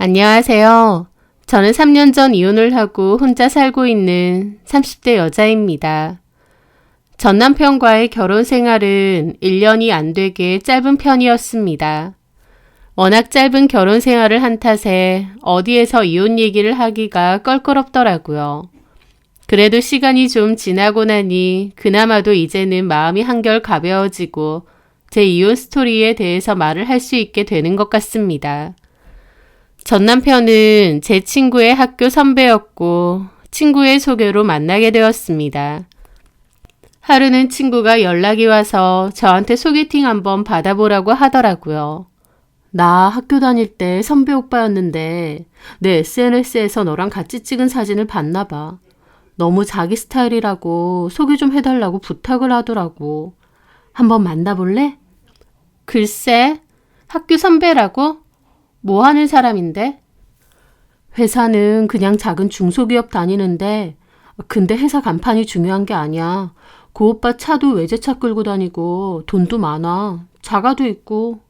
안녕하세요. 저는 3년 전 이혼을 하고 혼자 살고 있는 30대 여자입니다. 전 남편과의 결혼 생활은 1년이 안 되게 짧은 편이었습니다. 워낙 짧은 결혼 생활을 한 탓에 어디에서 이혼 얘기를 하기가 껄끄럽더라고요. 그래도 시간이 좀 지나고 나니 그나마도 이제는 마음이 한결 가벼워지고 제 이혼 스토리에 대해서 말을 할 수 있게 되는 것 같습니다. 전 남편은 제 친구의 학교 선배였고 친구의 소개로 만나게 되었습니다. 하루는 친구가 연락이 와서 저한테 소개팅 한번 받아보라고 하더라고요. 나 학교 다닐 때 선배 오빠였는데 내 SNS에서 너랑 같이 찍은 사진을 봤나 봐. 너무 자기 스타일이라고 소개 좀 해달라고 부탁을 하더라고. 한번 만나볼래? 글쎄, 학교 선배라고? 뭐 하는 사람인데? 회사는 그냥 작은 중소기업 다니는데 근데 회사 간판이 중요한 게 아니야. 그 오빠 차도 외제차 끌고 다니고 돈도 많아. 자가도 있고.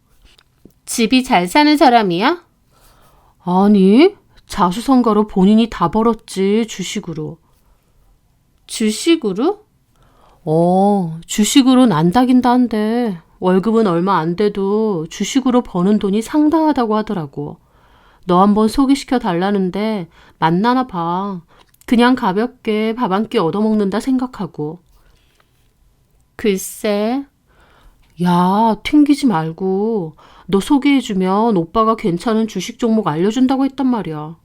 집이 잘 사는 사람이야? 아니, 자수성가로 본인이 다 벌었지, 주식으로. 주식으로? 주식으로 난다긴다 한데 월급은 얼마 안 돼도 주식으로 버는 돈이 상당하다고 하더라고. 너 한번 소개시켜 달라는데 만나나 봐. 그냥 가볍게 밥 한 끼 얻어먹는다 생각하고. 글쎄. 야, 튕기지 말고. 너 소개해주면 오빠가 괜찮은 주식 종목 알려준다고 했단 말이야.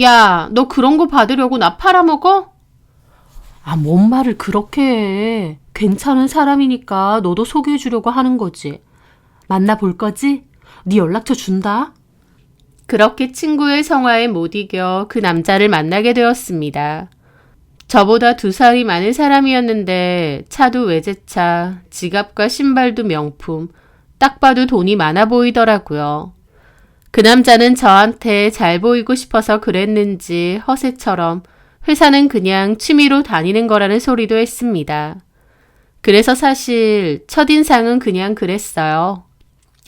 야, 너 그런 거 받으려고 나 팔아먹어? 뭔 말을 그렇게 해. 괜찮은 사람이니까 너도 소개해주려고 하는 거지. 만나볼 거지? 네 연락처 준다. 그렇게 친구의 성화에 못 이겨 그 남자를 만나게 되었습니다. 저보다 2살이 많은 사람이었는데 차도 외제차, 지갑과 신발도 명품, 딱 봐도 돈이 많아 보이더라고요. 그 남자는 저한테 잘 보이고 싶어서 그랬는지 허세처럼 회사는 그냥 취미로 다니는 거라는 소리도 했습니다. 그래서 사실 첫인상은 그냥 그랬어요.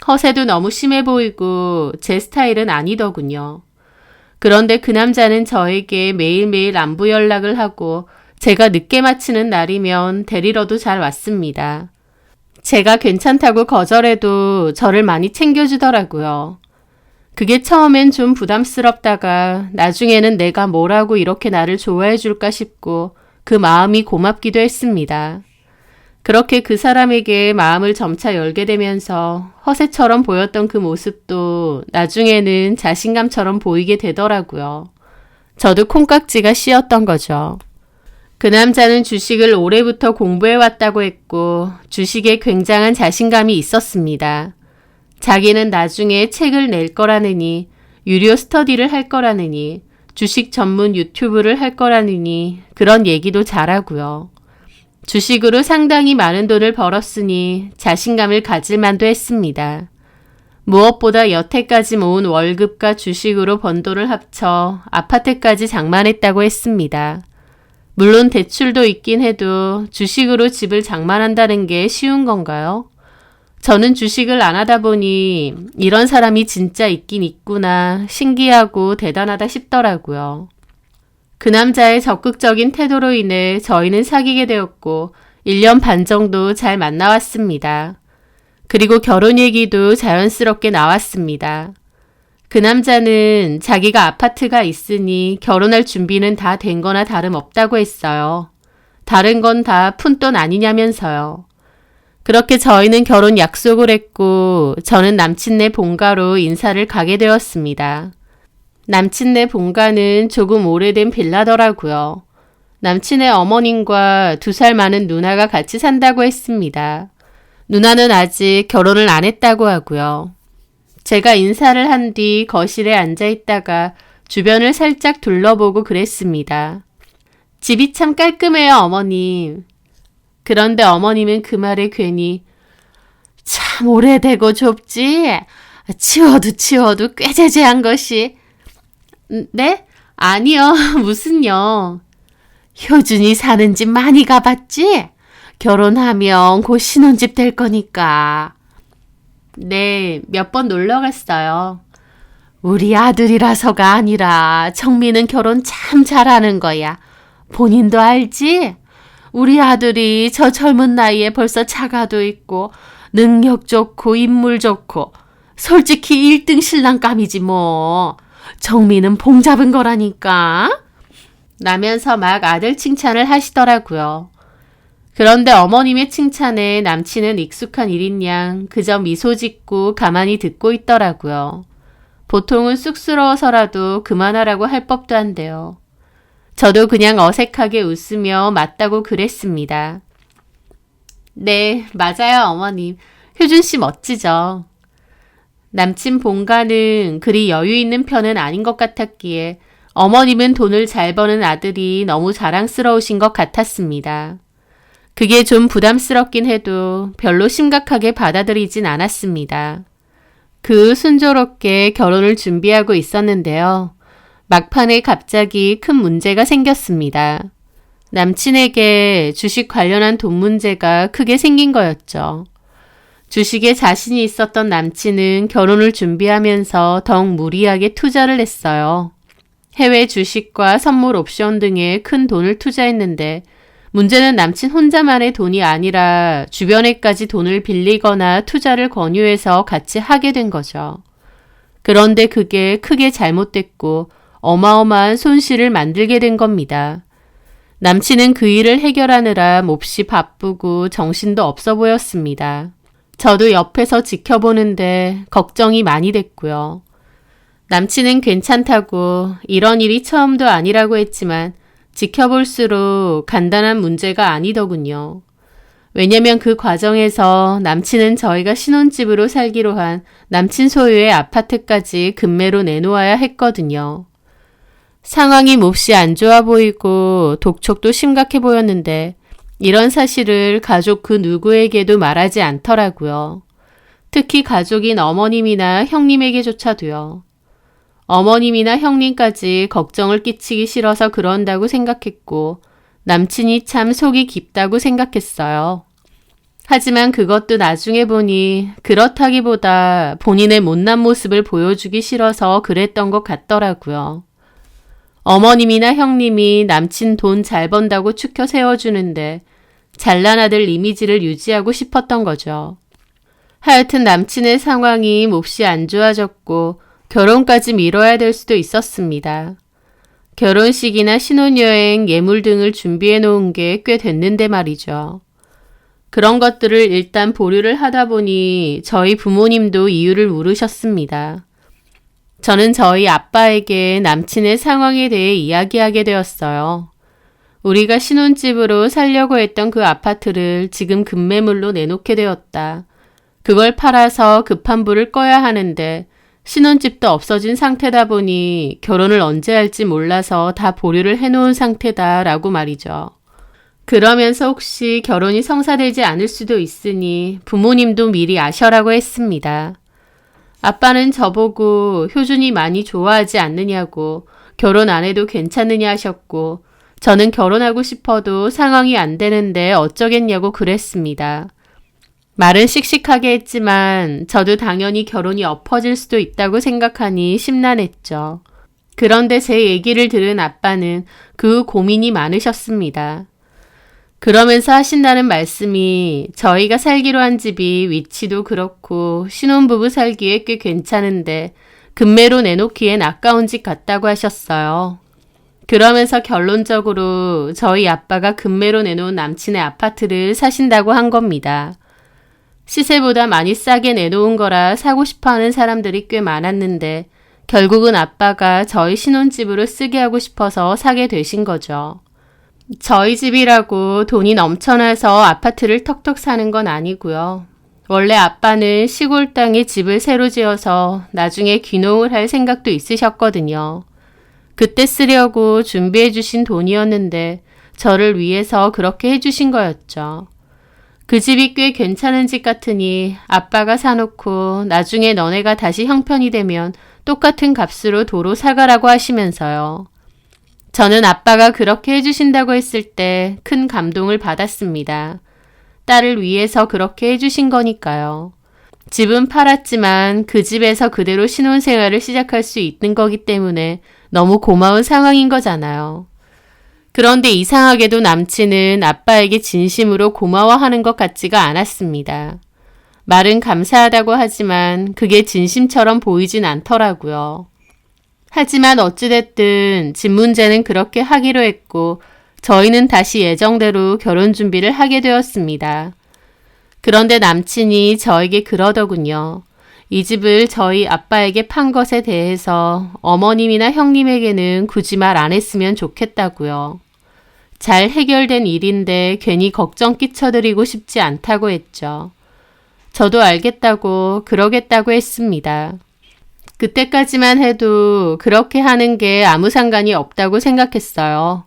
허세도 너무 심해 보이고 제 스타일은 아니더군요. 그런데 그 남자는 저에게 매일매일 안부 연락을 하고 제가 늦게 마치는 날이면 데리러도 잘 왔습니다. 제가 괜찮다고 거절해도 저를 많이 챙겨주더라고요. 그게 처음엔 좀 부담스럽다가 나중에는 내가 뭐라고 이렇게 나를 좋아해 줄까 싶고 그 마음이 고맙기도 했습니다. 그렇게 그 사람에게 마음을 점차 열게 되면서 허세처럼 보였던 그 모습도 나중에는 자신감처럼 보이게 되더라고요. 저도 콩깍지가 씌었던 거죠. 그 남자는 주식을 올해부터 공부해왔다고 했고 주식에 굉장한 자신감이 있었습니다. 자기는 나중에 책을 낼 거라느니, 유료 스터디를 할 거라느니, 주식 전문 유튜브를 할 거라느니 그런 얘기도 잘하고요. 주식으로 상당히 많은 돈을 벌었으니 자신감을 가질 만도 했습니다. 무엇보다 여태까지 모은 월급과 주식으로 번 돈을 합쳐 아파트까지 장만했다고 했습니다. 물론 대출도 있긴 해도 주식으로 집을 장만한다는 게 쉬운 건가요? 저는 주식을 안 하다 보니 이런 사람이 진짜 있긴 있구나 신기하고 대단하다 싶더라고요. 그 남자의 적극적인 태도로 인해 저희는 사귀게 되었고 1년 반 정도 잘 만나왔습니다. 그리고 결혼 얘기도 자연스럽게 나왔습니다. 그 남자는 자기가 아파트가 있으니 결혼할 준비는 다 된 거나 다름없다고 했어요. 다른 건 다 푼돈 아니냐면서요. 그렇게 저희는 결혼 약속을 했고 저는 남친네 본가로 인사를 가게 되었습니다. 남친네 본가는 조금 오래된 빌라더라고요. 남친의 어머님과 2살 많은 누나가 같이 산다고 했습니다. 누나는 아직 결혼을 안 했다고 하고요. 제가 인사를 한 뒤 거실에 앉아 있다가 주변을 살짝 둘러보고 그랬습니다. 집이 참 깔끔해요, 어머님. 그런데 어머님은 그 말에 괜히 참 오래되고 좁지? 치워도 꾀재재한 것이. 네? 아니요. 무슨요. 효준이 사는 집 많이 가봤지? 결혼하면 곧 신혼집 될 거니까. 네, 몇 번 놀러 갔어요. 우리 아들이라서가 아니라 정민은 결혼 참 잘하는 거야. 본인도 알지? 우리 아들이 저 젊은 나이에 벌써 자가도 있고 능력 좋고 인물 좋고 솔직히 1등 신랑감이지 뭐. 정민은 봉 잡은 거라니까. 라면서 막 아들 칭찬을 하시더라고요. 그런데 어머님의 칭찬에 남친은 익숙한 일인 양 그저 미소 짓고 가만히 듣고 있더라고요. 보통은 쑥스러워서라도 그만하라고 할 법도 한데요. 저도 그냥 어색하게 웃으며 맞다고 그랬습니다. 네, 맞아요, 어머님. 효준 씨 멋지죠? 남친 본가는 그리 여유 있는 편은 아닌 것 같았기에 어머님은 돈을 잘 버는 아들이 너무 자랑스러우신 것 같았습니다. 그게 좀 부담스럽긴 해도 별로 심각하게 받아들이진 않았습니다. 순조롭게 결혼을 준비하고 있었는데요. 막판에 갑자기 큰 문제가 생겼습니다. 남친에게 주식 관련한 돈 문제가 크게 생긴 거였죠. 주식에 자신이 있었던 남친은 결혼을 준비하면서 더욱 무리하게 투자를 했어요. 해외 주식과 선물 옵션 등에 큰 돈을 투자했는데 문제는 남친 혼자만의 돈이 아니라 주변에까지 돈을 빌리거나 투자를 권유해서 같이 하게 된 거죠. 그런데 그게 크게 잘못됐고 어마어마한 손실을 만들게 된 겁니다. 남친은 그 일을 해결하느라 몹시 바쁘고 정신도 없어 보였습니다. 저도 옆에서 지켜보는데 걱정이 많이 됐고요. 남친은 괜찮다고 이런 일이 처음도 아니라고 했지만 지켜볼수록 간단한 문제가 아니더군요. 왜냐면 그 과정에서 남친은 저희가 신혼집으로 살기로 한 남친 소유의 아파트까지 금매로 내놓아야 했거든요. 상황이 몹시 안 좋아 보이고 독촉도 심각해 보였는데 이런 사실을 가족 그 누구에게도 말하지 않더라고요. 특히 가족인 어머님이나 형님에게조차도요. 어머님이나 형님까지 걱정을 끼치기 싫어서 그런다고 생각했고 남친이 참 속이 깊다고 생각했어요. 하지만 그것도 나중에 보니 그렇다기보다 본인의 못난 모습을 보여주기 싫어서 그랬던 것 같더라고요. 어머님이나 형님이 남친 돈 잘 번다고 추켜 세워주는데 잘난 아들 이미지를 유지하고 싶었던 거죠. 하여튼 남친의 상황이 몹시 안 좋아졌고 결혼까지 미뤄야 될 수도 있었습니다. 결혼식이나 신혼여행, 예물 등을 준비해 놓은 게 꽤 됐는데 말이죠. 그런 것들을 일단 보류를 하다 보니 저희 부모님도 이유를 물으셨습니다. 저는 저희 아빠에게 남친의 상황에 대해 이야기하게 되었어요. 우리가 신혼집으로 살려고 했던 그 아파트를 지금 급매물로 내놓게 되었다. 그걸 팔아서 급한 불을 꺼야 하는데 신혼집도 없어진 상태다 보니 결혼을 언제 할지 몰라서 다 보류를 해놓은 상태다 라고 말이죠. 그러면서 혹시 결혼이 성사되지 않을 수도 있으니 부모님도 미리 아셔라고 했습니다. 아빠는 저보고 효준이 많이 좋아하지 않느냐고 결혼 안 해도 괜찮느냐 하셨고 저는 결혼하고 싶어도 상황이 안 되는데 어쩌겠냐고 그랬습니다. 말은 씩씩하게 했지만 저도 당연히 결혼이 엎어질 수도 있다고 생각하니 심란했죠. 그런데 제 얘기를 들은 아빠는 그 고민이 많으셨습니다. 그러면서 하신다는 말씀이 저희가 살기로 한 집이 위치도 그렇고 신혼부부 살기에 꽤 괜찮은데 급매로 내놓기엔 아까운 집 같다고 하셨어요. 그러면서 결론적으로 저희 아빠가 급매로 내놓은 남친의 아파트를 사신다고 한 겁니다. 시세보다 많이 싸게 내놓은 거라 사고 싶어하는 사람들이 꽤 많았는데 결국은 아빠가 저희 신혼집으로 쓰게 하고 싶어서 사게 되신 거죠. 저희 집이라고 돈이 넘쳐나서 아파트를 턱턱 사는 건 아니고요. 원래 아빠는 시골 땅에 집을 새로 지어서 나중에 귀농을 할 생각도 있으셨거든요. 그때 쓰려고 준비해 주신 돈이었는데 저를 위해서 그렇게 해주신 거였죠. 그 집이 꽤 괜찮은 집 같으니 아빠가 사놓고 나중에 너네가 다시 형편이 되면 똑같은 값으로 도로 사가라고 하시면서요. 저는 아빠가 그렇게 해주신다고 했을 때 큰 감동을 받았습니다. 딸을 위해서 그렇게 해주신 거니까요. 집은 팔았지만 그 집에서 그대로 신혼생활을 시작할 수 있는 거기 때문에 너무 고마운 상황인 거잖아요. 그런데 이상하게도 남친은 아빠에게 진심으로 고마워하는 것 같지가 않았습니다. 말은 감사하다고 하지만 그게 진심처럼 보이진 않더라고요. 하지만 어찌됐든 집 문제는 그렇게 하기로 했고 저희는 다시 예정대로 결혼 준비를 하게 되었습니다. 그런데 남친이 저에게 그러더군요. 이 집을 저희 아빠에게 판 것에 대해서 어머님이나 형님에게는 굳이 말 안 했으면 좋겠다고요. 잘 해결된 일인데 괜히 걱정 끼쳐드리고 싶지 않다고 했죠. 저도 알겠다고 그러겠다고 했습니다. 그때까지만 해도 그렇게 하는 게 아무 상관이 없다고 생각했어요.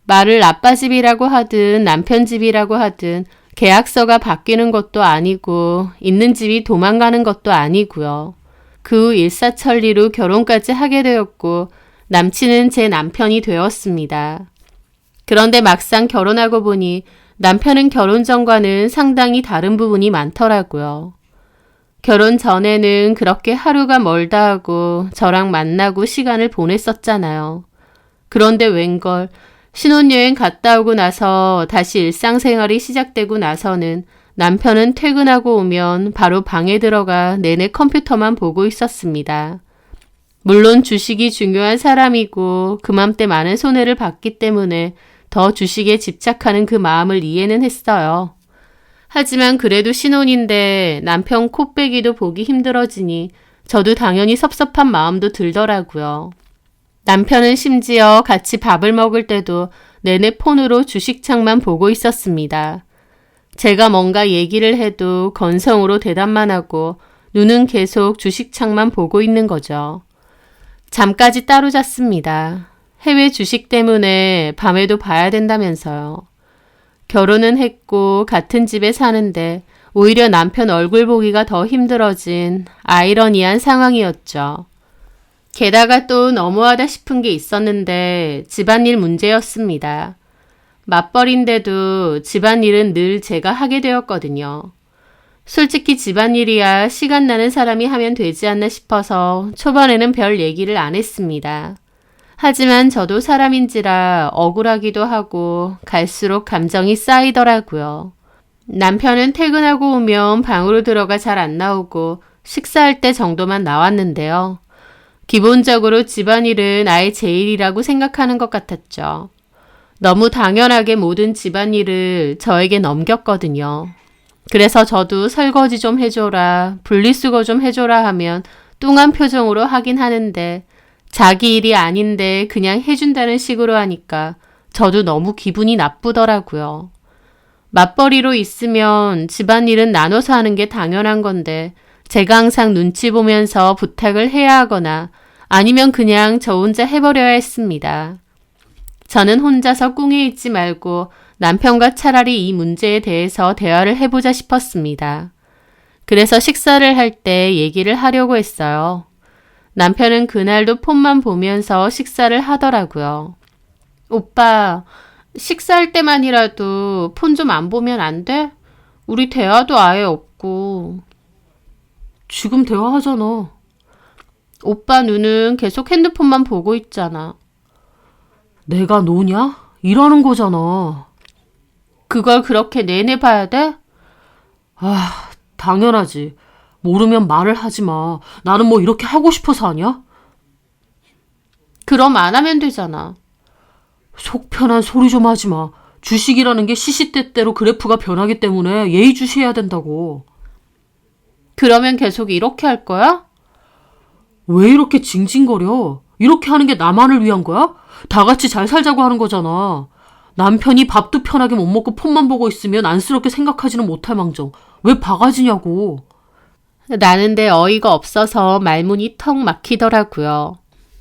말을 아빠 집이라고 하든 남편 집이라고 하든 계약서가 바뀌는 것도 아니고 있는 집이 도망가는 것도 아니고요. 그 후 일사천리로 결혼까지 하게 되었고 남친은 제 남편이 되었습니다. 그런데 막상 결혼하고 보니 남편은 결혼 전과는 상당히 다른 부분이 많더라고요. 결혼 전에는 그렇게 하루가 멀다 하고 저랑 만나고 시간을 보냈었잖아요. 그런데 웬걸 신혼여행 갔다 오고 나서 다시 일상생활이 시작되고 나서는 남편은 퇴근하고 오면 바로 방에 들어가 내내 컴퓨터만 보고 있었습니다. 물론 주식이 중요한 사람이고 그맘때 많은 손해를 봤기 때문에 더 주식에 집착하는 그 마음을 이해는 했어요. 하지만 그래도 신혼인데 남편 코빼기도 보기 힘들어지니 저도 당연히 섭섭한 마음도 들더라고요. 남편은 심지어 같이 밥을 먹을 때도 내내 폰으로 주식창만 보고 있었습니다. 제가 뭔가 얘기를 해도 건성으로 대답만 하고 눈은 계속 주식창만 보고 있는 거죠. 잠까지 따로 잤습니다. 해외 주식 때문에 밤에도 봐야 된다면서요. 결혼은 했고 같은 집에 사는데 오히려 남편 얼굴 보기가 더 힘들어진 아이러니한 상황이었죠. 게다가 또 너무하다 싶은 게 있었는데 집안일 문제였습니다. 맞벌인데도 집안일은 늘 제가 하게 되었거든요. 솔직히 집안일이야 시간 나는 사람이 하면 되지 않나 싶어서 초반에는 별 얘기를 안 했습니다. 하지만 저도 사람인지라 억울하기도 하고 갈수록 감정이 쌓이더라고요. 남편은 퇴근하고 오면 방으로 들어가 잘 안 나오고 식사할 때 정도만 나왔는데요. 기본적으로 집안일은 아예 제 일이라고 생각하는 것 같았죠. 너무 당연하게 모든 집안일을 저에게 넘겼거든요. 그래서 저도 설거지 좀 해줘라, 분리수거 좀 해줘라 하면 뚱한 표정으로 하긴 하는데 자기 일이 아닌데 그냥 해준다는 식으로 하니까 저도 너무 기분이 나쁘더라고요. 맞벌이로 있으면 집안일은 나눠서 하는 게 당연한 건데 제가 항상 눈치 보면서 부탁을 해야 하거나 아니면 그냥 저 혼자 해버려야 했습니다. 저는 혼자서 꿍해 있지 말고 남편과 차라리 이 문제에 대해서 대화를 해보자 싶었습니다. 그래서 식사를 할 때 얘기를 하려고 했어요. 남편은 그날도 폰만 보면서 식사를 하더라고요. 오빠, 식사할 때만이라도 폰 좀 안 보면 안 돼? 우리 대화도 아예 없고. 지금 대화하잖아. 오빠 눈은 계속 핸드폰만 보고 있잖아. 내가 노냐? 일하는 거잖아. 그걸 그렇게 내내 봐야 돼? 아, 당연하지. 모르면 말을 하지 마. 나는 뭐 이렇게 하고 싶어서 하냐? 그럼 안 하면 되잖아. 속 편한 소리 좀 하지 마. 주식이라는 게 시시때때로 그래프가 변하기 때문에 예의주시해야 된다고. 그러면 계속 이렇게 할 거야? 왜 이렇게 징징거려? 이렇게 하는 게 나만을 위한 거야? 다 같이 잘 살자고 하는 거잖아. 남편이 밥도 편하게 못 먹고 폰만 보고 있으면 안쓰럽게 생각하지는 못할 망정. 왜 바가지냐고. 나는데 어이가 없어서 말문이 턱 막히더라고요.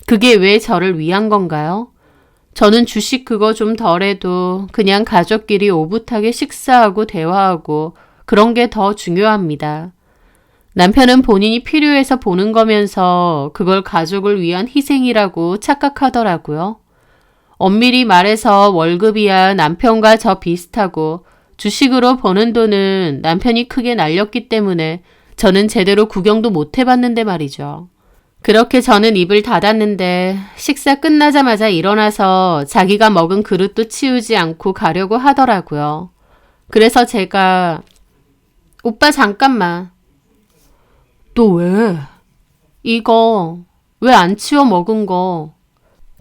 그게 왜 저를 위한 건가요? 저는 주식 그거 좀 덜해도 그냥 가족끼리 오붓하게 식사하고 대화하고 그런 게 더 중요합니다. 남편은 본인이 필요해서 보는 거면서 그걸 가족을 위한 희생이라고 착각하더라고요. 엄밀히 말해서 월급이야 남편과 저 비슷하고 주식으로 버는 돈은 남편이 크게 날렸기 때문에 저는 제대로 구경도 못 해봤는데 말이죠. 그렇게 저는 입을 닫았는데 식사 끝나자마자 일어나서 자기가 먹은 그릇도 치우지 않고 가려고 하더라고요. 그래서 제가 오빠 잠깐만. 또 왜? 이거 왜 안 치워 먹은 거?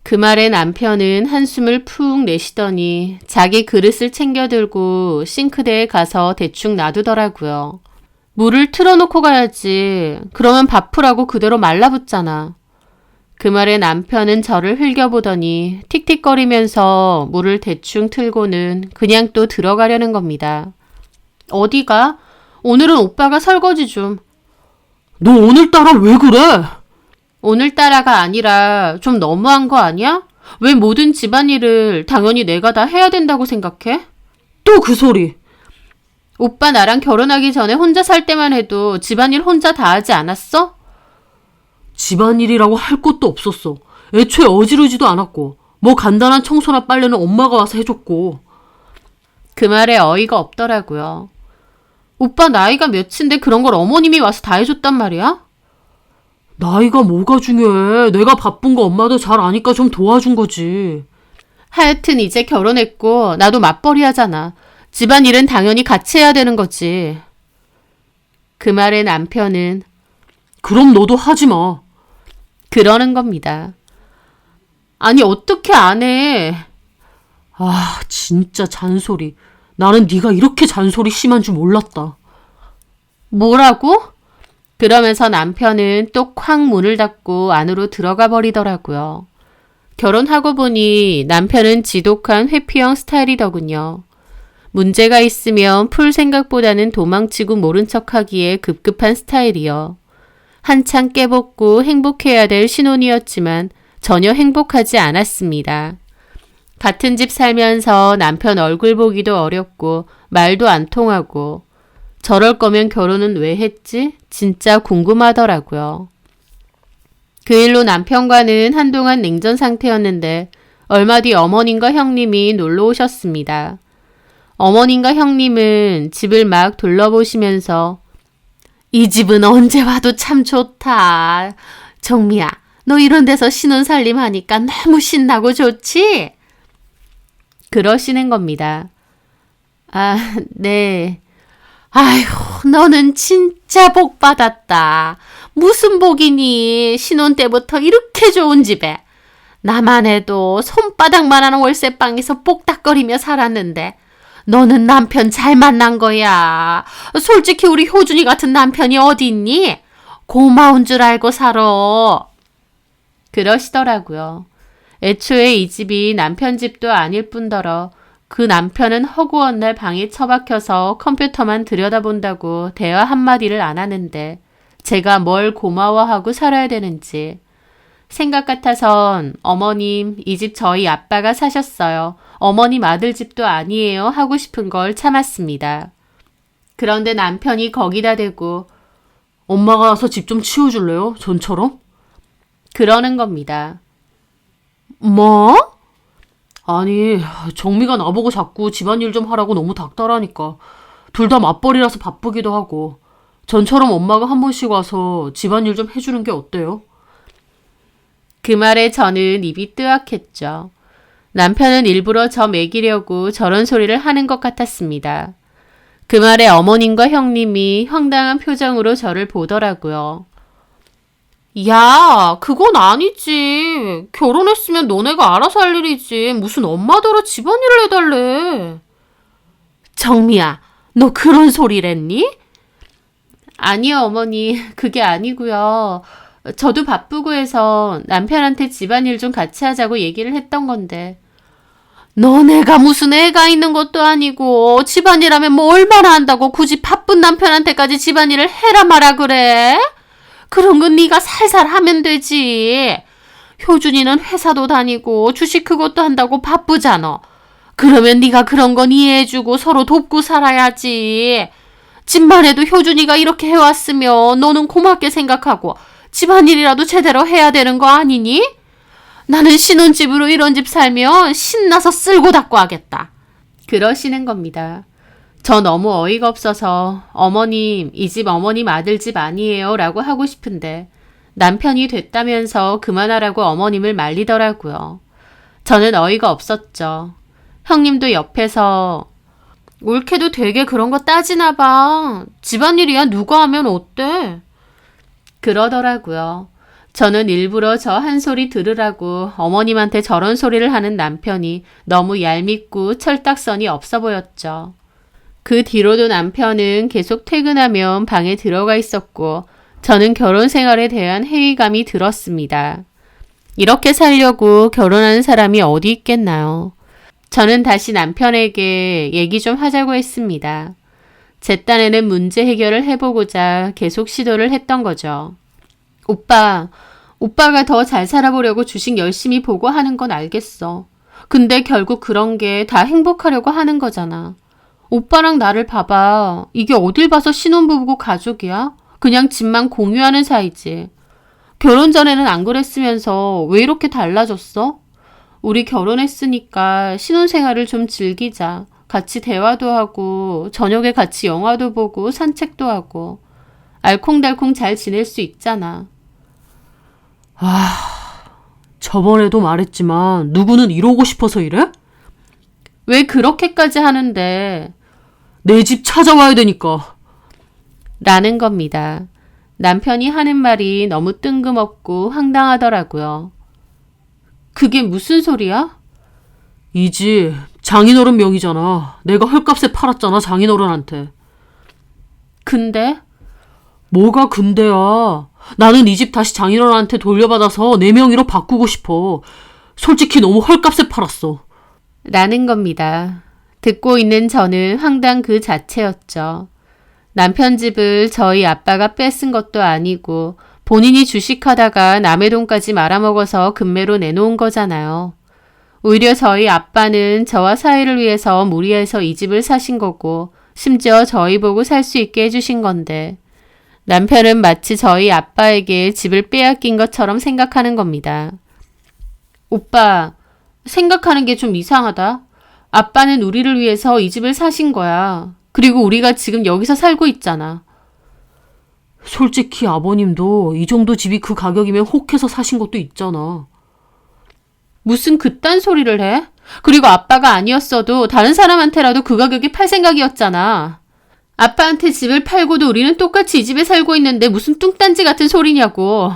그 말에 남편은 한숨을 푹 내쉬더니 자기 그릇을 챙겨 들고 싱크대에 가서 대충 놔두더라고요. 물을 틀어놓고 가야지. 그러면 밥풀하고 그대로 말라붙잖아. 그 말에 남편은 저를 흘겨보더니 틱틱거리면서 물을 대충 틀고는 그냥 또 들어가려는 겁니다. 어디가? 오늘은 오빠가 설거지 좀. 너 오늘따라 왜 그래? 오늘따라가 아니라 좀 너무한 거 아니야? 왜 모든 집안일을 당연히 내가 다 해야 된다고 생각해? 또 그 소리. 오빠 나랑 결혼하기 전에 혼자 살 때만 해도 집안일 혼자 다 하지 않았어? 집안일이라고 할 것도 없었어. 애초에 어지르지도 않았고 뭐 간단한 청소나 빨래는 엄마가 와서 해줬고. 그 말에 어이가 없더라고요. 오빠 나이가 몇인데 그런 걸 어머님이 와서 다 해줬단 말이야? 나이가 뭐가 중요해. 내가 바쁜 거 엄마도 잘 아니까 좀 도와준 거지. 하여튼 이제 결혼했고 나도 맞벌이 하잖아. 집안일은 당연히 같이 해야 되는 거지. 그 말에 남편은 그럼 너도 하지 마. 그러는 겁니다. 아니 어떻게 안 해. 아 진짜 잔소리. 나는 네가 이렇게 잔소리 심한 줄 몰랐다. 뭐라고? 그러면서 남편은 또 쾅 문을 닫고 안으로 들어가 버리더라고요. 결혼하고 보니 남편은 지독한 회피형 스타일이더군요. 문제가 있으면 풀 생각보다는 도망치고 모른 척하기에 급급한 스타일이요. 한창 깨벗고 행복해야 될 신혼이었지만 전혀 행복하지 않았습니다. 같은 집 살면서 남편 얼굴 보기도 어렵고 말도 안 통하고 저럴 거면 결혼은 왜 했지? 진짜 궁금하더라고요. 그 일로 남편과는 한동안 냉전 상태였는데 얼마 뒤 어머님과 형님이 놀러 오셨습니다. 어머님과 형님은 집을 막 둘러보시면서 이 집은 언제 와도 참 좋다. 정미야, 너 이런 데서 신혼살림 하니까 너무 신나고 좋지? 그러시는 겁니다. 아, 네. 아휴, 너는 진짜 복 받았다. 무슨 복이니? 신혼 때부터 이렇게 좋은 집에. 나만 해도 손바닥만한 월세방에서 복닥거리며 살았는데 너는 남편 잘 만난 거야. 솔직히 우리 효준이 같은 남편이 어디 있니? 고마운 줄 알고 살아. 그러시더라고요. 애초에 이 집이 남편 집도 아닐 뿐더러 그 남편은 허구한 날 방에 처박혀서 컴퓨터만 들여다본다고 대화 한마디를 안 하는데 제가 뭘 고마워하고 살아야 되는지. 생각 같아선 어머님, 이 집 저희 아빠가 사셨어요. 어머님 아들 집도 아니에요. 하고 싶은 걸 참았습니다. 그런데 남편이 거기다 대고 엄마가 와서 집 좀 치워줄래요? 전처럼? 그러는 겁니다. 뭐? 아니, 정미가 나보고 자꾸 집안일 좀 하라고 너무 닥달하니까 둘 다 맞벌이라서 바쁘기도 하고 전처럼 엄마가 한 번씩 와서 집안일 좀 해주는 게 어때요? 그 말에 저는 입이 뜨악했죠. 남편은 일부러 저 먹이려고 저런 소리를 하는 것 같았습니다. 그 말에 어머님과 형님이 황당한 표정으로 저를 보더라고요. 야, 그건 아니지. 결혼했으면 너네가 알아서 할 일이지. 무슨 엄마더러 집안일을 해달래. 정미야, 너 그런 소리랬니? 아니요, 어머니. 그게 아니고요. 저도 바쁘고 해서 남편한테 집안일 좀 같이 하자고 얘기를 했던 건데. 너네가 무슨 애가 있는 것도 아니고 집안일 하면 뭐 얼마나 한다고 굳이 바쁜 남편한테까지 집안일을 해라 마라 그래? 그런 건 네가 살살 하면 되지. 효준이는 회사도 다니고 주식 그것도 한다고 바쁘잖아. 그러면 네가 그런 건 이해해주고 서로 돕고 살아야지. 집만 해도 효준이가 이렇게 해왔으면 너는 고맙게 생각하고 집안일이라도 제대로 해야 되는 거 아니니? 나는 신혼집으로 이런 집 살면 신나서 쓸고 닦고 하겠다. 그러시는 겁니다. 저 너무 어이가 없어서 어머님, 이 집 어머님 아들 집 아니에요 라고 하고 싶은데 남편이 됐다면서 그만하라고 어머님을 말리더라고요. 저는 어이가 없었죠. 형님도 옆에서 옳게도 되게 그런 거 따지나 봐. 집안일이야 누가 하면 어때? 그러더라고요. 저는 일부러 저 한 소리 들으라고 어머님한테 저런 소리를 하는 남편이 너무 얄밉고 철딱선이 없어 보였죠. 그 뒤로도 남편은 계속 퇴근하면 방에 들어가 있었고 저는 결혼 생활에 대한 회의감이 들었습니다. 이렇게 살려고 결혼하는 사람이 어디 있겠나요? 저는 다시 남편에게 얘기 좀 하자고 했습니다. 제 딴에는 문제 해결을 해보고자 계속 시도를 했던 거죠. 오빠가 더 잘 살아보려고 주식 열심히 보고 하는 건 알겠어. 근데 결국 그런 게 다 행복하려고 하는 거잖아. 오빠랑 나를 봐봐. 이게 어딜 봐서 신혼부부고 가족이야? 그냥 집만 공유하는 사이지. 결혼 전에는 안 그랬으면서 왜 이렇게 달라졌어? 우리 결혼했으니까 신혼생활을 좀 즐기자. 같이 대화도 하고 저녁에 같이 영화도 보고 산책도 하고 알콩달콩 잘 지낼 수 있잖아. 저번에도 말했지만 누구는 이러고 싶어서 이래? 왜 그렇게까지 하는데? 내 집 찾아와야 되니까. 라는 겁니다. 남편이 하는 말이 너무 뜬금없고 황당하더라고요. 그게 무슨 소리야? 이 집 장인어른 명의잖아. 내가 헐값에 팔았잖아, 장인어른한테. 근데? 뭐가 근데야. 나는 이 집 다시 장인어른한테 돌려받아서 내 명의로 바꾸고 싶어. 솔직히 너무 헐값에 팔았어. 라는 겁니다. 듣고 있는 저는 황당 그 자체였죠. 남편 집을 저희 아빠가 뺏은 것도 아니고 본인이 주식하다가 남의 돈까지 말아먹어서 금매로 내놓은 거잖아요. 오히려 저희 아빠는 저와 사이를 위해서 무리해서 이 집을 사신 거고 심지어 저희 보고 살 수 있게 해주신 건데 남편은 마치 저희 아빠에게 집을 빼앗긴 것처럼 생각하는 겁니다. 오빠, 생각하는 게 좀 이상하다. 아빠는 우리를 위해서 이 집을 사신 거야. 그리고 우리가 지금 여기서 살고 있잖아. 솔직히 아버님도 이 정도 집이 그 가격이면 혹해서 사신 것도 있잖아. 무슨 그딴 소리를 해? 그리고 아빠가 아니었어도 다른 사람한테라도 그 가격에 팔 생각이었잖아. 아빠한테 집을 팔고도 우리는 똑같이 이 집에 살고 있는데 무슨 뚱딴지 같은 소리냐고.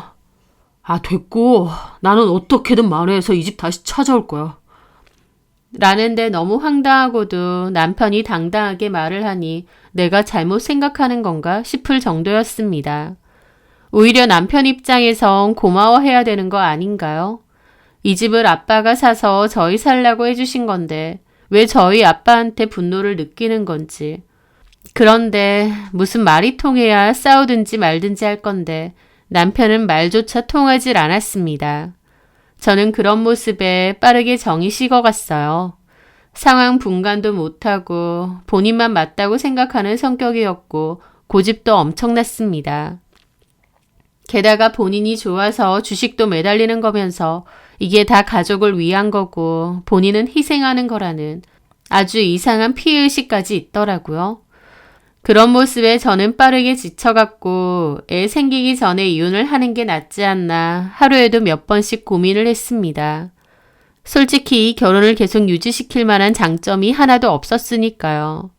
됐고 나는 어떻게든 만회해서 이 집 다시 찾아올 거야. 라는데 너무 황당하고도 남편이 당당하게 말을 하니 내가 잘못 생각하는 건가 싶을 정도였습니다. 오히려 남편 입장에선 고마워해야 되는 거 아닌가요? 이 집을 아빠가 사서 저희 살라고 해주신 건데 왜 저희 아빠한테 분노를 느끼는 건지. 그런데 무슨 말이 통해야 싸우든지 말든지 할 건데 남편은 말조차 통하질 않았습니다. 저는 그런 모습에 빠르게 정이 식어갔어요. 상황 분간도 못하고 본인만 맞다고 생각하는 성격이었고 고집도 엄청났습니다. 게다가 본인이 좋아서 주식도 매달리는 거면서 이게 다 가족을 위한 거고 본인은 희생하는 거라는 아주 이상한 피해의식까지 있더라고요. 그런 모습에 저는 빠르게 지쳐갔고 애 생기기 전에 이혼을 하는 게 낫지 않나 하루에도 몇 번씩 고민을 했습니다. 솔직히 이 결혼을 계속 유지시킬 만한 장점이 하나도 없었으니까요.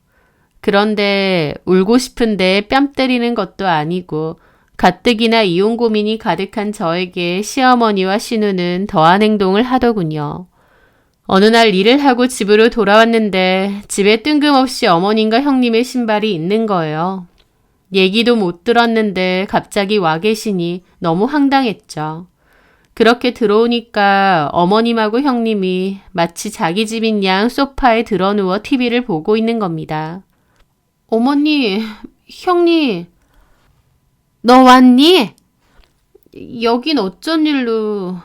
그런데 울고 싶은데 뺨 때리는 것도 아니고 가뜩이나 이혼 고민이 가득한 저에게 시어머니와 신우는 더한 행동을 하더군요. 어느 날 일을 하고 집으로 돌아왔는데 집에 뜬금없이 어머님과 형님의 신발이 있는 거예요. 얘기도 못 들었는데 갑자기 와 계시니 너무 황당했죠. 그렇게 들어오니까 어머님하고 형님이 마치 자기 집인 양 소파에 드러누워 TV를 보고 있는 겁니다. 어머니, 형님, 너 왔니? 여긴 어쩐 일로...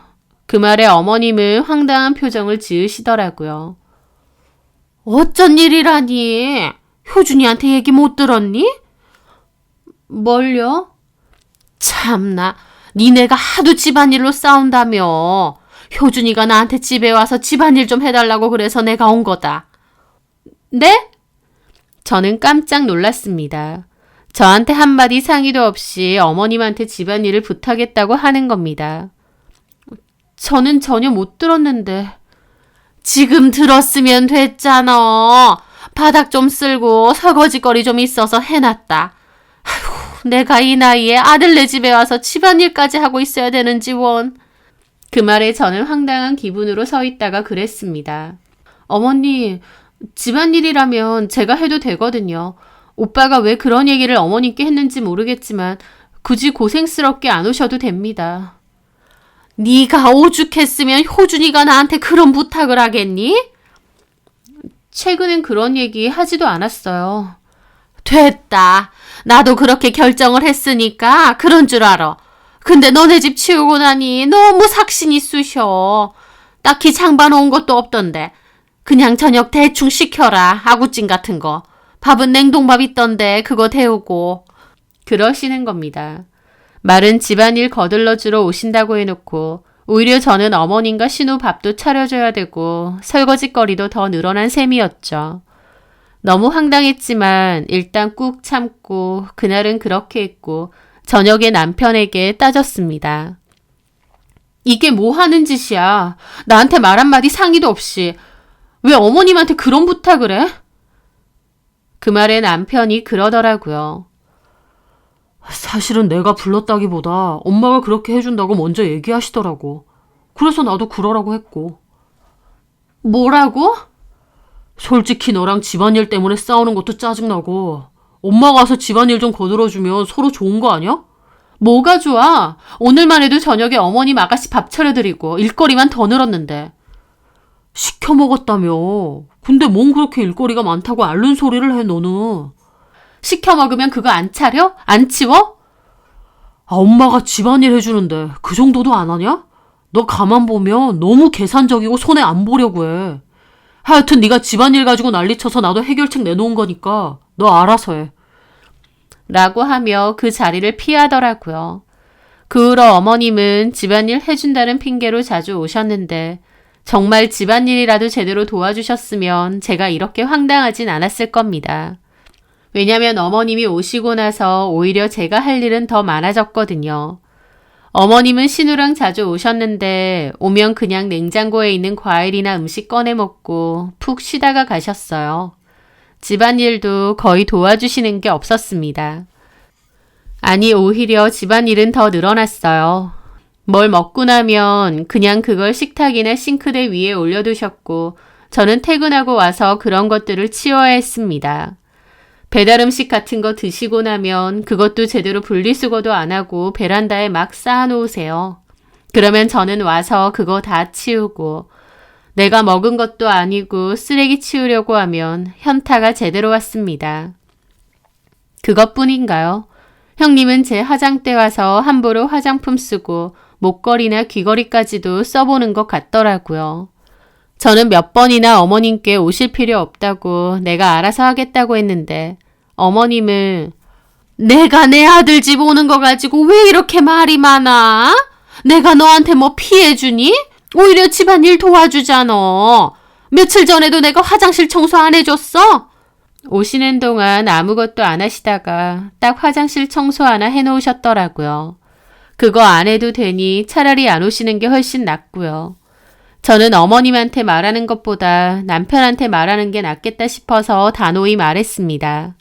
그 말에 어머님은 황당한 표정을 지으시더라고요. 어쩐 일이라니? 효준이한테 얘기 못 들었니? 뭘요? 참나, 니네가 하도 집안일로 싸운다며. 효준이가 나한테 집에 와서 집안일 좀 해달라고 그래서 내가 온 거다. 네? 저는 깜짝 놀랐습니다. 저한테 한마디 상의도 없이 어머님한테 집안일을 부탁했다고 하는 겁니다. 저는 전혀 못 들었는데. 지금 들었으면 됐잖아. 바닥 좀 쓸고 설거지거리 좀 있어서 해놨다. 아휴, 내가 이 나이에 아들네 집에 와서 집안일까지 하고 있어야 되는지 원. 그 말에 저는 황당한 기분으로 서 있다가 그랬습니다. 어머니, 집안일이라면 제가 해도 되거든요. 오빠가 왜 그런 얘기를 어머님께 했는지 모르겠지만 굳이 고생스럽게 안 오셔도 됩니다. 네가 오죽했으면 효준이가 나한테 그런 부탁을 하겠니? 최근엔 그런 얘기 하지도 않았어요. 됐다. 나도 그렇게 결정을 했으니까 그런 줄 알아. 근데 너네 집 치우고 나니 너무 삭신이 쑤셔. 딱히 장봐놓은 것도 없던데. 그냥 저녁 대충 시켜라. 아구찜 같은 거. 밥은 냉동밥 있던데 그거 데우고. 그러시는 겁니다. 말은 집안일 거들러주러 오신다고 해놓고 오히려 저는 어머님과 신우 밥도 차려줘야 되고 설거지거리도 더 늘어난 셈이었죠. 너무 황당했지만 일단 꾹 참고 그날은 그렇게 했고 저녁에 남편에게 따졌습니다. 이게 뭐 하는 짓이야. 나한테 말 한마디 상의도 없이. 왜 어머님한테 그런 부탁을 해? 그 말에 남편이 그러더라고요. 사실은 내가 불렀다기보다 엄마가 그렇게 해준다고 먼저 얘기하시더라고. 그래서 나도 그러라고 했고. 뭐라고? 솔직히 너랑 집안일 때문에 싸우는 것도 짜증나고 엄마가 와서 집안일 좀 거들어주면 서로 좋은 거 아니야? 뭐가 좋아? 오늘만 해도 저녁에 어머님 아가씨 밥 차려드리고 일거리만 더 늘었는데. 시켜 먹었다며. 근데 뭔 그렇게 일거리가 많다고 앓는 소리를 해 너는. 시켜 먹으면 그거 안 차려? 안 치워? 아, 엄마가 집안일 해주는데 그 정도도 안 하냐? 너 가만 보면 너무 계산적이고 손해 안 보려고 해. 하여튼 네가 집안일 가지고 난리쳐서 나도 해결책 내놓은 거니까 너 알아서 해. 라고 하며 그 자리를 피하더라고요. 그 후로 어머님은 집안일 해준다는 핑계로 자주 오셨는데 정말 집안일이라도 제대로 도와주셨으면 제가 이렇게 황당하진 않았을 겁니다. 왜냐면 어머님이 오시고 나서 오히려 제가 할 일은 더 많아졌거든요. 어머님은 신우랑 자주 오셨는데 오면 그냥 냉장고에 있는 과일이나 음식 꺼내 먹고 푹 쉬다가 가셨어요. 집안일도 거의 도와주시는 게 없었습니다. 아니 오히려 집안일은 더 늘어났어요. 뭘 먹고 나면 그냥 그걸 식탁이나 싱크대 위에 올려두셨고 저는 퇴근하고 와서 그런 것들을 치워야 했습니다. 배달 음식 같은 거 드시고 나면 그것도 제대로 분리수거도 안 하고 베란다에 막 쌓아놓으세요. 그러면 저는 와서 그거 다 치우고 내가 먹은 것도 아니고 쓰레기 치우려고 하면 현타가 제대로 왔습니다. 그것뿐인가요? 형님은 제 화장대 와서 함부로 화장품 쓰고 목걸이나 귀걸이까지도 써보는 것 같더라고요. 저는 몇 번이나 어머님께 오실 필요 없다고 내가 알아서 하겠다고 했는데 어머님은 내가 내 아들 집 오는 거 가지고 왜 이렇게 말이 많아? 내가 너한테 뭐 피해주니? 오히려 집안일 도와주잖아. 며칠 전에도 내가 화장실 청소 안 해줬어? 오시는 동안 아무것도 안 하시다가 딱 화장실 청소 하나 해놓으셨더라고요. 그거 안 해도 되니 차라리 안 오시는 게 훨씬 낫고요. 저는 어머님한테 말하는 것보다 남편한테 말하는 게 낫겠다 싶어서 단호히 말했습니다.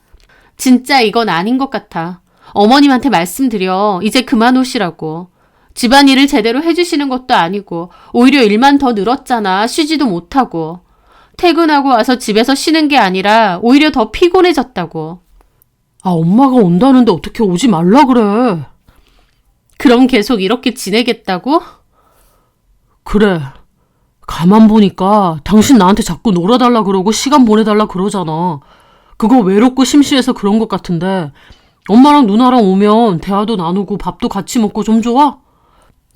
진짜 이건 아닌 것 같아. 어머님한테 말씀드려. 이제 그만 오시라고. 집안일을 제대로 해주시는 것도 아니고 오히려 일만 더 늘었잖아. 쉬지도 못하고. 퇴근하고 와서 집에서 쉬는 게 아니라 오히려 더 피곤해졌다고. 아, 엄마가 온다는데 어떻게 오지 말라 그래. 그럼 계속 이렇게 지내겠다고? 그래. 가만 보니까 당신 나한테 자꾸 놀아달라 그러고 시간 보내달라 그러잖아. 그거 외롭고 심심해서 그런 것 같은데 엄마랑 누나랑 오면 대화도 나누고 밥도 같이 먹고 좀 좋아?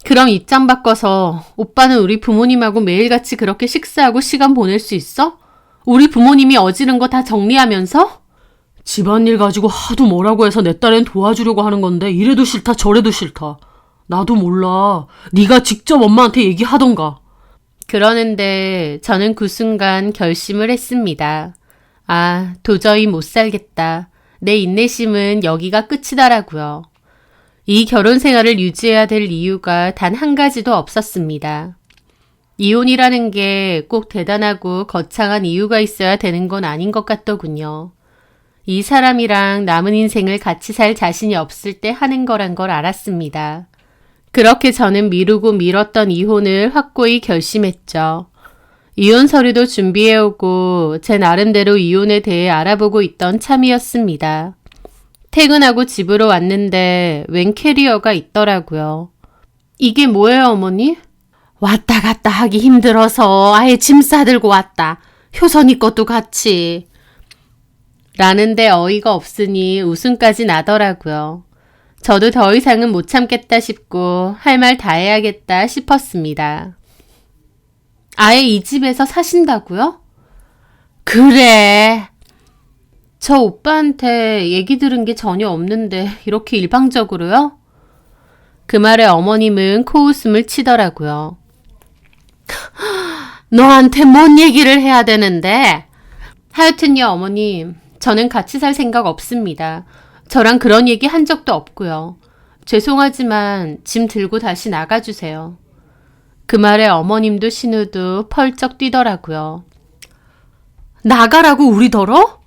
그럼 입장 바꿔서 오빠는 우리 부모님하고 매일같이 그렇게 식사하고 시간 보낼 수 있어? 우리 부모님이 어지른 거 다 정리하면서? 집안일 가지고 하도 뭐라고 해서 내 딸엔 도와주려고 하는 건데 이래도 싫다 저래도 싫다. 나도 몰라. 네가 직접 엄마한테 얘기하던가. 그러는데 저는 그 순간 결심을 했습니다. 아, 도저히 못 살겠다. 내 인내심은 여기가 끝이더라고요. 이 결혼 생활을 유지해야 될 이유가 단 한 가지도 없었습니다. 이혼이라는 게 꼭 대단하고 거창한 이유가 있어야 되는 건 아닌 것 같더군요. 이 사람이랑 남은 인생을 같이 살 자신이 없을 때 하는 거란 걸 알았습니다. 그렇게 저는 미루고 미뤘던 이혼을 확고히 결심했죠. 이혼 서류도 준비해오고 제 나름대로 이혼에 대해 알아보고 있던 참이었습니다. 퇴근하고 집으로 왔는데 웬 캐리어가 있더라고요. 이게 뭐예요, 어머니? 왔다 갔다 하기 힘들어서 아예 짐 싸들고 왔다. 효선이 것도 같이. 라는데 어이가 없으니 웃음까지 나더라고요. 저도 더 이상은 못 참겠다 싶고 할 말 다 해야겠다 싶었습니다. 아예 이 집에서 사신다고요? 그래. 저 오빠한테 얘기 들은 게 전혀 없는데 이렇게 일방적으로요? 그 말에 어머님은 코웃음을 치더라고요. 너한테 뭔 얘기를 해야 되는데? 하여튼요, 어머님. 저는 같이 살 생각 없습니다. 저랑 그런 얘기 한 적도 없고요. 죄송하지만 짐 들고 다시 나가주세요. 그 말에 어머님도 신우도 펄쩍 뛰더라고요. 나가라고 우리더러?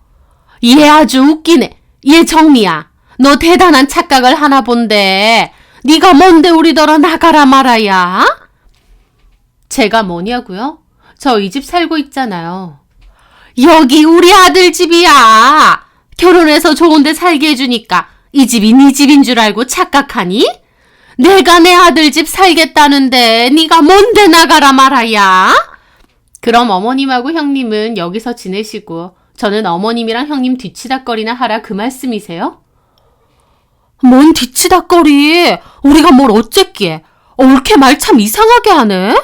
얘 아주 웃기네. 얘 정미야. 너 대단한 착각을 하나 본데 네가 뭔데 우리더러 나가라 말아야? 제가 뭐냐고요? 저 이 집 살고 있잖아요. 여기 우리 아들 집이야. 결혼해서 좋은 데 살게 해주니까 이 집이 네 집인 줄 알고 착각하니? 내가 내 아들 집 살겠다는데 네가 뭔데 나가라 말아야? 그럼 어머님하고 형님은 여기서 지내시고 저는 어머님이랑 형님 뒤치다거리나 하라 그 말씀이세요? 뭔 뒤치다거리? 우리가 뭘 어쨌기에? 옳게 말 참 이상하게 하네?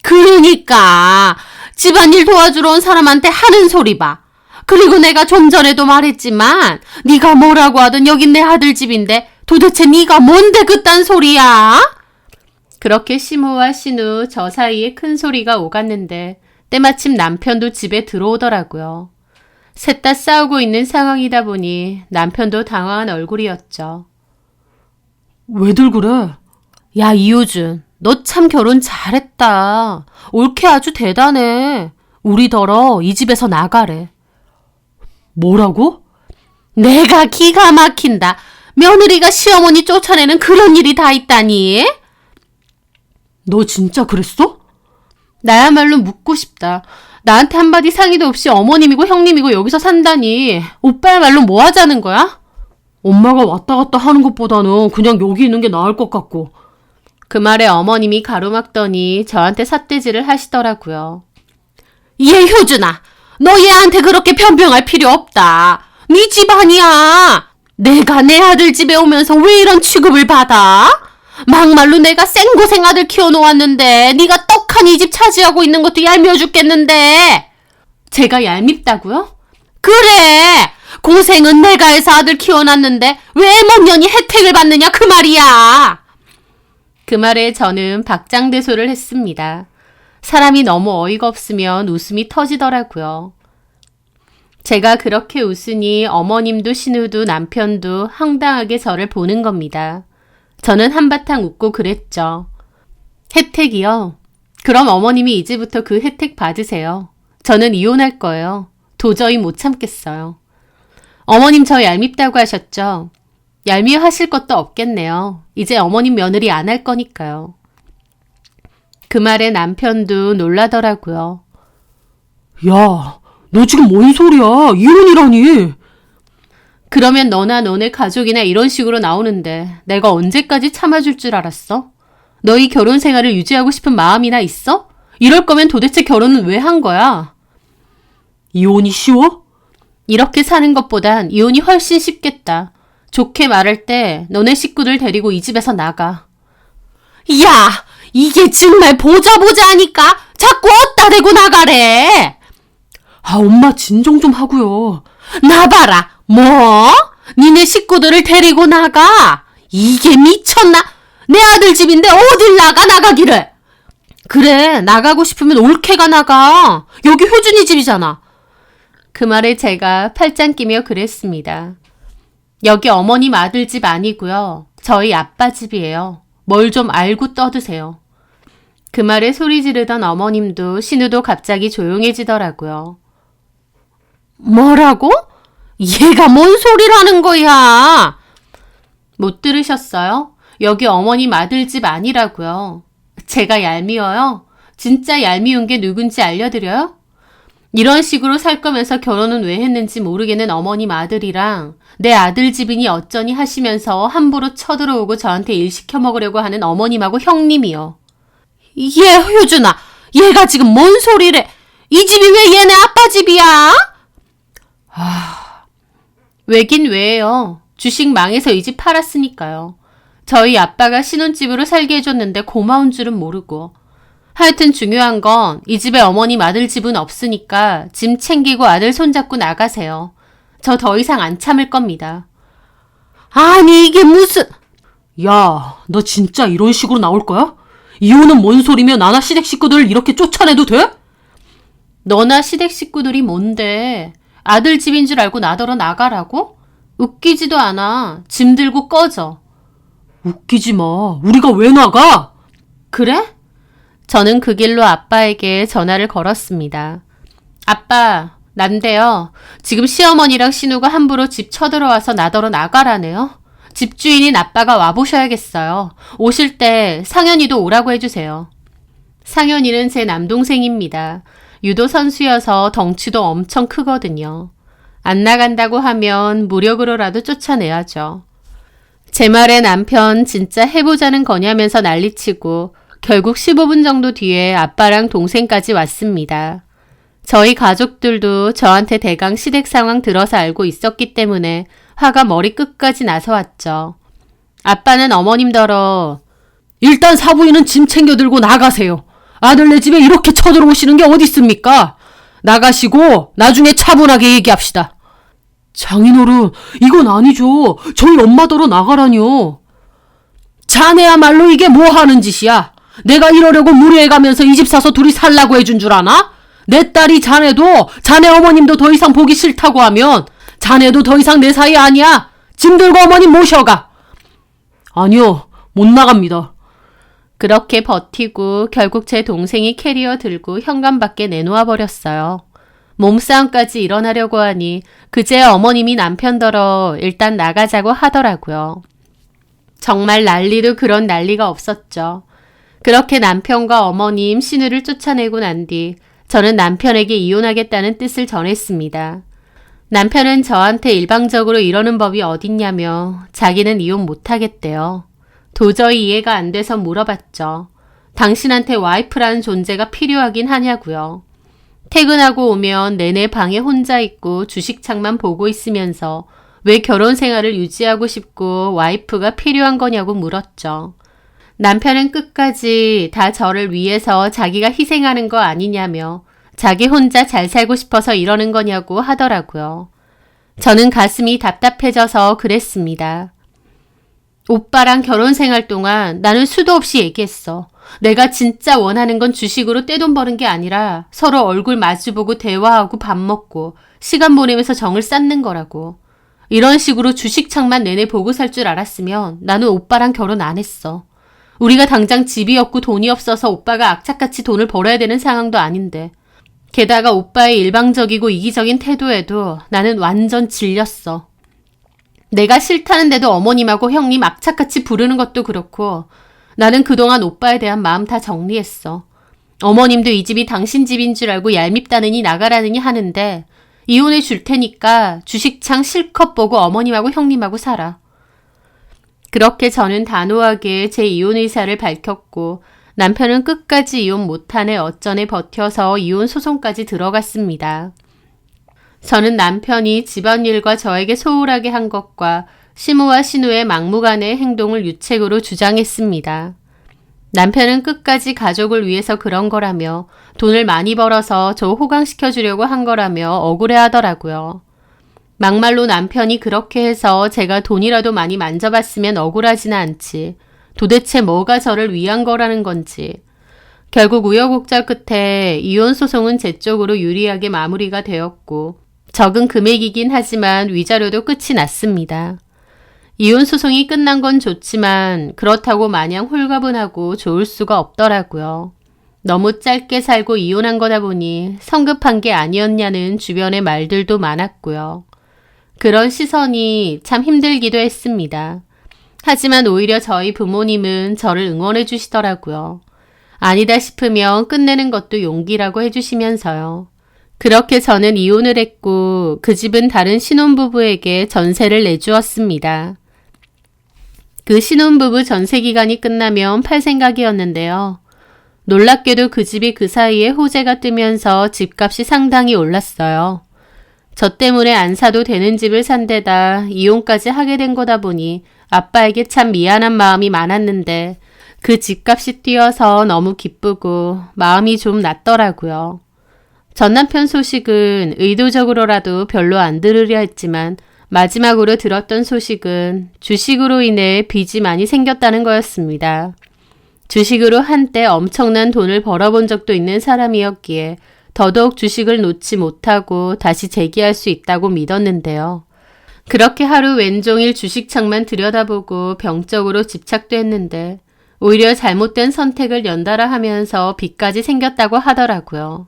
그러니까 집안일 도와주러 온 사람한테 하는 소리 봐. 그리고 내가 좀 전에도 말했지만 네가 뭐라고 하든 여긴 내 아들 집인데 도대체 네가 뭔데 그딴 소리야? 그렇게 시무와 신우 저 사이에 큰 소리가 오갔는데 때마침 남편도 집에 들어오더라고요. 셋 다 싸우고 있는 상황이다 보니 남편도 당황한 얼굴이었죠. 왜들 그래? 야, 이효준, 너 참 결혼 잘했다. 옳게 아주 대단해. 우리더러 이 집에서 나가래. 뭐라고? 내가 기가 막힌다. 며느리가 시어머니 쫓아내는 그런 일이 다 있다니. 너 진짜 그랬어? 나야말로 묻고 싶다. 나한테 한마디 상의도 없이 어머님이고 형님이고 여기서 산다니. 오빠야말로 뭐 하자는 거야? 엄마가 왔다 갔다 하는 것보다는 그냥 여기 있는 게 나을 것 같고. 그 말에 어머님이 가로막더니 저한테 삿대질을 하시더라고요. 얘 효준아, 너 얘한테 그렇게 변병할 필요 없다. 네 집안이야. 내가 내 아들 집에 오면서 왜 이런 취급을 받아? 막말로 내가 생고생 아들 키워놓았는데 네가 떡하니 이 집 차지하고 있는 것도 얄미워 죽겠는데. 제가 얄밉다고요? 그래. 고생은 내가 해서 아들 키워놨는데 왜 목년이 혜택을 받느냐 그 말이야. 그 말에 저는 박장대소를 했습니다. 사람이 너무 어이가 없으면 웃음이 터지더라고요. 제가 그렇게 웃으니 어머님도 신우도 남편도 황당하게 저를 보는 겁니다. 저는 한바탕 웃고 그랬죠. 혜택이요? 그럼 어머님이 이제부터 그 혜택 받으세요. 저는 이혼할 거예요. 도저히 못 참겠어요. 어머님 저 얄밉다고 하셨죠? 얄미워 하실 것도 없겠네요. 이제 어머님 며느리 안 할 거니까요. 그 말에 남편도 놀라더라고요. 야, 너 지금 뭔 소리야? 이혼이라니. 그러면 너나 너네 가족이나 이런 식으로 나오는데 내가 언제까지 참아줄 줄 알았어? 너희 결혼 생활을 유지하고 싶은 마음이나 있어? 이럴 거면 도대체 결혼은 왜 한 거야? 이혼이 쉬워? 이렇게 사는 것보단 이혼이 훨씬 쉽겠다. 좋게 말할 때 너네 식구들 데리고 이 집에서 나가. 야! 이게 정말 보자 하니까 자꾸 어디다 대고 나가래. 아, 엄마 진정 좀 하고요. 나봐라. 뭐? 니네 식구들을 데리고 나가? 이게 미쳤나? 내 아들 집인데 어딜 나가기를. 그래, 나가고 싶으면 올케가 나가. 여기 효준이 집이잖아. 그 말에 제가 팔짱 끼며 그랬습니다. 여기 어머님 아들 집 아니고요. 저희 아빠 집이에요. 뭘 좀 알고 떠드세요. 그 말에 소리 지르던 어머님도 신우도 갑자기 조용해지더라고요. 뭐라고? 얘가 뭔 소리라는 거야? 못 들으셨어요? 여기 어머님 아들 집 아니라고요. 제가 얄미워요? 진짜 얄미운 게 누군지 알려드려요? 이런 식으로 살 거면서 결혼은 왜 했는지 모르겠는 어머님 아들이랑 내 아들 집이니 어쩌니 하시면서 함부로 쳐들어오고 저한테 일 시켜 먹으려고 하는 어머님하고 형님이요. 효준아, 얘가 지금 뭔 소리래? 이 집이 왜 얘네 아빠 집이야? 왜긴 왜요. 주식 망해서 이 집 팔았으니까요. 저희 아빠가 신혼집으로 살게 해줬는데 고마운 줄은 모르고. 하여튼 중요한 건 이 집에 어머님 아들 집은 없으니까 짐 챙기고 아들 손잡고 나가세요. 저 더 이상 안 참을 겁니다. 아니 이게 무슨... 야, 너 진짜 이런 식으로 나올 거야? 이혼은 뭔 소리며 나나 시댁 식구들을 이렇게 쫓아내도 돼? 너나 시댁 식구들이 뭔데? 아들 집인 줄 알고 나더러 나가라고? 웃기지도 않아. 짐 들고 꺼져. 웃기지 마. 우리가 왜 나가? 그래? 저는 그 길로 아빠에게 전화를 걸었습니다. 아빠, 난데요. 지금 시어머니랑 신우가 함부로 집 쳐들어와서 나더러 나가라네요. 집주인인 아빠가 와보셔야겠어요. 오실 때 상현이도 오라고 해주세요. 상현이는 제 남동생입니다. 유도 선수여서 덩치도 엄청 크거든요. 안 나간다고 하면 무력으로라도 쫓아내야죠. 제 말에 남편 진짜 해보자는 거냐면서 난리치고 결국 15분 정도 뒤에 아빠랑 동생까지 왔습니다. 저희 가족들도 저한테 대강 시댁 상황 들어서 알고 있었기 때문에 화가 머리끝까지 나서 왔죠. 아빠는 어머님더러 일단 사부인은 짐 챙겨 들고 나가세요. 아들네 집에 이렇게 쳐들어오시는 게 어디 있습니까? 나가시고 나중에 차분하게 얘기합시다. 장인어른, 이건 아니죠. 저희 엄마더러 나가라뇨. 자네야말로 이게 뭐 하는 짓이야? 내가 이러려고 무리해가면서 이 집 사서 둘이 살라고 해준 줄 아나? 내 딸이 자네도 자네 어머님도 더 이상 보기 싫다고 하면 자네도 더 이상 내 사이 아니야. 짐 들고 어머님 모셔가. 아니요, 못 나갑니다. 그렇게 버티고 결국 제 동생이 캐리어 들고 현관 밖에 내놓아 버렸어요. 몸싸움까지 일어나려고 하니 그제 어머님이 남편더러 일단 나가자고 하더라고요. 정말 난리도 그런 난리가 없었죠. 그렇게 남편과 어머님 신우를 쫓아내고 난 뒤 저는 남편에게 이혼하겠다는 뜻을 전했습니다. 남편은 저한테 일방적으로 이러는 법이 어딨냐며 자기는 이혼 못하겠대요. 도저히 이해가 안 돼서 물어봤죠. 당신한테 와이프라는 존재가 필요하긴 하냐고요. 퇴근하고 오면 내내 방에 혼자 있고 주식창만 보고 있으면서 왜 결혼 생활을 유지하고 싶고 와이프가 필요한 거냐고 물었죠. 남편은 끝까지 다 저를 위해서 자기가 희생하는 거 아니냐며 자기 혼자 잘 살고 싶어서 이러는 거냐고 하더라고요. 저는 가슴이 답답해져서 그랬습니다. 오빠랑 결혼 생활 동안 나는 수도 없이 얘기했어. 내가 진짜 원하는 건 주식으로 떼돈 버는 게 아니라 서로 얼굴 마주보고 대화하고 밥 먹고 시간 보내면서 정을 쌓는 거라고. 이런 식으로 주식창만 내내 보고 살 줄 알았으면 나는 오빠랑 결혼 안 했어. 우리가 당장 집이 없고 돈이 없어서 오빠가 악착같이 돈을 벌어야 되는 상황도 아닌데. 게다가 오빠의 일방적이고 이기적인 태도에도 나는 완전 질렸어. 내가 싫다는데도 어머님하고 형님 악착같이 부르는 것도 그렇고 나는 그동안 오빠에 대한 마음 다 정리했어. 어머님도 이 집이 당신 집인 줄 알고 얄밉다느니 나가라느니 하는데 이혼해 줄 테니까 주식창 실컷 보고 어머님하고 형님하고 살아. 그렇게 저는 단호하게 제 이혼 의사를 밝혔고 남편은 끝까지 이혼 못하네 어쩌네 버텨서 이혼 소송까지 들어갔습니다. 저는 남편이 집안일과 저에게 소홀하게 한 것과 시모와 신우의 막무가내의 행동을 유책으로 주장했습니다. 남편은 끝까지 가족을 위해서 그런 거라며 돈을 많이 벌어서 저 호강시켜주려고 한 거라며 억울해하더라고요. 막말로 남편이 그렇게 해서 제가 돈이라도 많이 만져봤으면 억울하지는 않지. 도대체 뭐가 저를 위한 거라는 건지. 결국 우여곡절 끝에 이혼 소송은 제 쪽으로 유리하게 마무리가 되었고 적은 금액이긴 하지만 위자료도 끝이 났습니다. 이혼 소송이 끝난 건 좋지만 그렇다고 마냥 홀가분하고 좋을 수가 없더라고요. 너무 짧게 살고 이혼한 거다 보니 성급한 게 아니었냐는 주변의 말들도 많았고요. 그런 시선이 참 힘들기도 했습니다. 하지만 오히려 저희 부모님은 저를 응원해 주시더라고요. 아니다 싶으면 끝내는 것도 용기라고 해주시면서요. 그렇게 저는 이혼을 했고 그 집은 다른 신혼부부에게 전세를 내주었습니다. 그 신혼부부 전세 기간이 끝나면 팔 생각이었는데요. 놀랍게도 그 집이 그 사이에 호재가 뜨면서 집값이 상당히 올랐어요. 저 때문에 안 사도 되는 집을 산 데다 이혼까지 하게 된 거다 보니 아빠에게 참 미안한 마음이 많았는데 그 집값이 뛰어서 너무 기쁘고 마음이 좀 났더라고요. 전 남편 소식은 의도적으로라도 별로 안 들으려 했지만 마지막으로 들었던 소식은 주식으로 인해 빚이 많이 생겼다는 거였습니다. 주식으로 한때 엄청난 돈을 벌어본 적도 있는 사람이었기에 더더욱 주식을 놓지 못하고 다시 재기할 수 있다고 믿었는데요. 그렇게 하루 왼종일 주식창만 들여다보고 병적으로 집착도 했는데 오히려 잘못된 선택을 연달아 하면서 빚까지 생겼다고 하더라고요.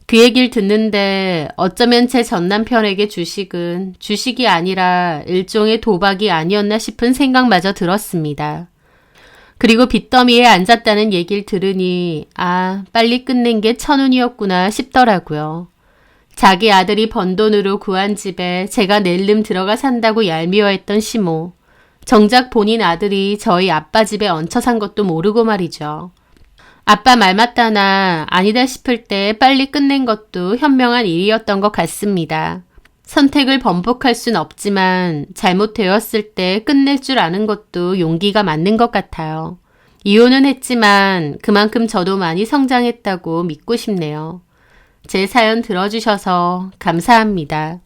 그 얘기를 듣는데 어쩌면 제 전남편에게 주식은 주식이 아니라 일종의 도박이 아니었나 싶은 생각마저 들었습니다. 그리고 빚더미에 앉았다는 얘기를 들으니 빨리 끝낸 게 천운이었구나 싶더라고요. 자기 아들이 번 돈으로 구한 집에 제가 낼름 들어가 산다고 얄미워했던 시모. 정작 본인 아들이 저희 아빠 집에 얹혀 산 것도 모르고 말이죠. 아빠 말 맞다나 아니다 싶을 때 빨리 끝낸 것도 현명한 일이었던 것 같습니다. 선택을 번복할 순 없지만 잘못되었을 때 끝낼 줄 아는 것도 용기가 맞는 것 같아요. 이혼은 했지만 그만큼 저도 많이 성장했다고 믿고 싶네요. 제 사연 들어주셔서 감사합니다.